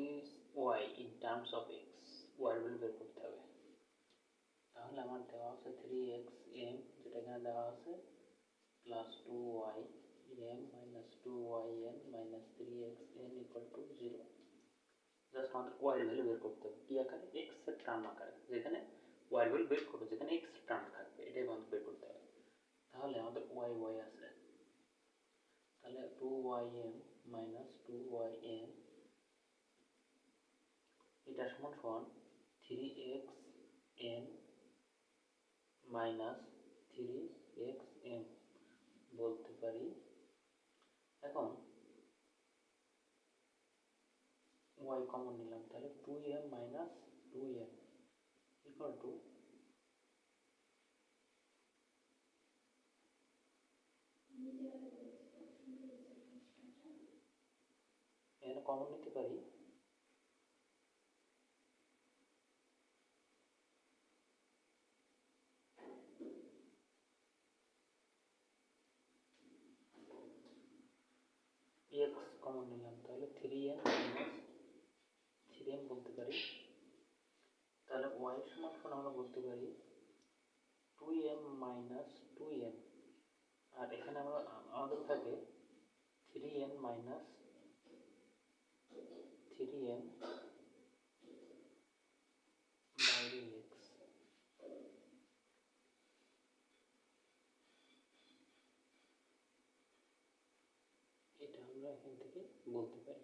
Is y in terms of x, y value বের করতে হবে। তাহলে আমার দেওয়া আছে 3xm, যেটা এখানে দেওয়া আছে, plus 2ym minus 2yn minus 3xn equal to 0। Just আমাদের ওয়াই ভ্যালু বের করতে হবে কি আকারে, এক্স এর টার্ম আকারে, যেখানে ওয়াই ভ্যালু বের করবো যেখানে এক্স টার্ম থাকবে, এটাই আমাদের বের করতে হবে। তাহলে আমাদের ওয়াই আছে, তাহলে 2ym মাইনাস 2yn এটা সমান সমান 3xn মাইনাস 3xm বলতে পারি। এখন y কমন নিলাম, তাহলে 2m minus 2m equal to এখানে কমন নিতে পারি x কমন নিলাম, তাহলে 3m মাইনাস 3m বলতে পারি। তাহলে y সমান আমরা বলতে পারি 2m মাইনাস 2m, আর এখানে আমাদের থাকে 3n মাইনাস 3m বাইরে x। এটা আমরা এখান থেকে বলতে পারি।